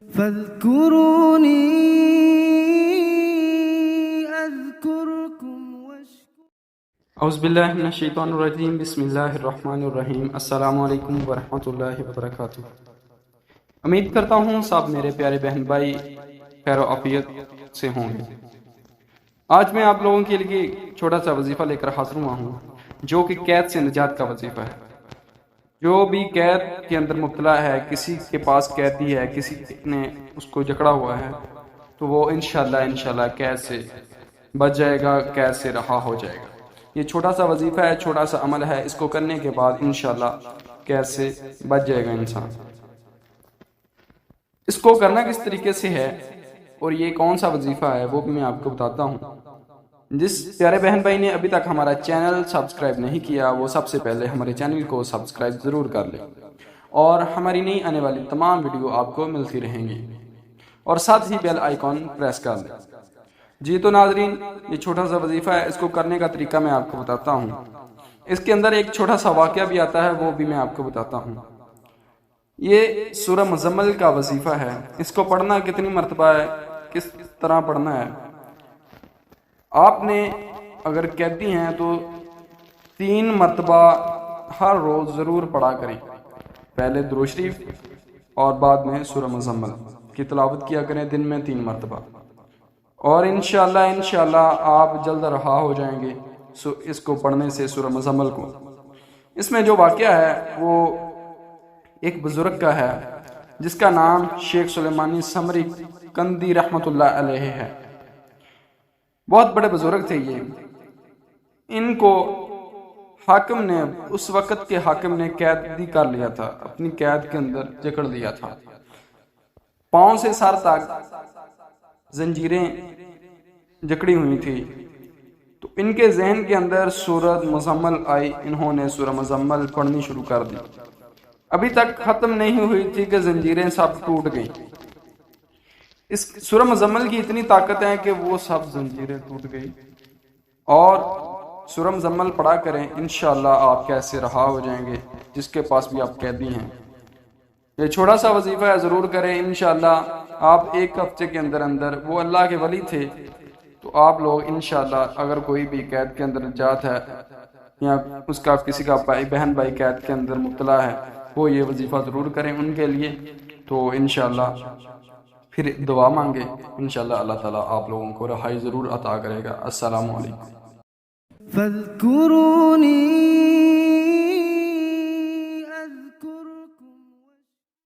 فاذكروني أذكركم اعوذ باللہ من الشیطان الرجیم بسم اللہ الرحمن الرحیم السلام علیکم ورحمۃ اللہ وبرکاتہ۔ امید کرتا ہوں سب میرے پیارے بہن بھائی خیر و عافیت سے ہوں گے۔ آج میں آپ لوگوں کے لیے چھوٹا سا وظیفہ لے کر حاضر ہوا ہوں جو کہ قید سے نجات کا وظیفہ ہے۔ جو بھی قید کے اندر مبتلا ہے، کسی کے پاس قیدی ہے، کسی نے اس کو جکڑا ہوا ہے، تو وہ انشاءاللہ قید سے بچ جائے گا، قید سے رہا ہو جائے گا۔ یہ چھوٹا سا وظیفہ ہے، چھوٹا سا عمل ہے، اس کو کرنے کے بعد انشاءاللہ قید سے بچ جائے گا انسان۔ اس کو کرنا کس طریقے سے ہے اور یہ کون سا وظیفہ ہے وہ بھی میں آپ کو بتاتا ہوں۔ جس پیارے بہن بھائی نے ابھی تک ہمارا چینل سبسکرائب نہیں کیا وہ سب سے پہلے ہمارے چینل کو سبسکرائب ضرور کر لیں، اور ہماری نئی آنے والی تمام ویڈیو آپ کو ملتی رہیں گی، اور ساتھ ہی بیل آئیکن پریس کر لیں۔ جی تو ناظرین، یہ چھوٹا سا وظیفہ ہے، اس کو کرنے کا طریقہ میں آپ کو بتاتا ہوں۔ اس کے اندر ایک چھوٹا سا واقعہ بھی آتا ہے، وہ بھی میں آپ کو بتاتا ہوں۔ یہ سورہ مزمل کا وظیفہ ہے۔ اس کو پڑھنا کتنی مرتبہ ہے، کس طرح پڑھنا ہے؟ آپ نے اگر قیدی ہیں تو 3 مرتبہ ہر روز ضرور پڑھا کریں۔ پہلے درود شریف اور بعد میں سورہ مزمل کی تلاوت کیا کریں دن میں 3 مرتبہ، اور انشاءاللہ آپ جلد رہا ہو جائیں گے اس کو پڑھنے سے، سورہ مزمل کو۔ اس میں جو واقعہ ہے وہ ایک بزرگ کا ہے جس کا نام شیخ سلیمانی سمری کندی رحمۃ اللہ علیہ ہے۔ بہت بڑے بزرگ تھے یہ۔ ان کو حاکم نے، اس وقت کے حاکم نے قیدی کر لیا تھا، اپنی قید کے اندر جکڑ لیا تھا۔ پاؤں سے سر تک زنجیریں جکڑی ہوئی تھی، تو ان کے ذہن کے اندر سورۃ مزمل آئی۔ انہوں نے سورہ مزمل پڑھنی شروع کر دی۔ ابھی تک ختم نہیں ہوئی تھی کہ زنجیریں سب ٹوٹ گئیں۔ اس سورہ مزمل کی اتنی طاقت ہے کہ وہ سب زنجیریں ٹوٹ گئی۔ اور سورہ مزمل پڑھا کریں، انشاءاللہ آپ کیسے رہا ہو جائیں گے، جس کے پاس بھی آپ قیدی ہیں۔ یہ چھوٹا سا وظیفہ ہے، ضرور کریں انشاءاللہ۔ آپ 1 ہفتے کے اندر وہ اللہ کے ولی تھے، تو آپ لوگ انشاءاللہ اگر کوئی بھی قید کے اندر نجات ہے یا اس کا کسی کا بہن بھائی قید کے اندر مبتلا ہے، وہ یہ وظیفہ ضرور کریں ان کے لیے، تو انشاءاللہ پھر دعا مانگے، انشاءاللہ اللہ تعالیٰ آپ لوگوں کو رہائی ضرور عطا کرے گا۔ السلام علیکم۔ فاذكروني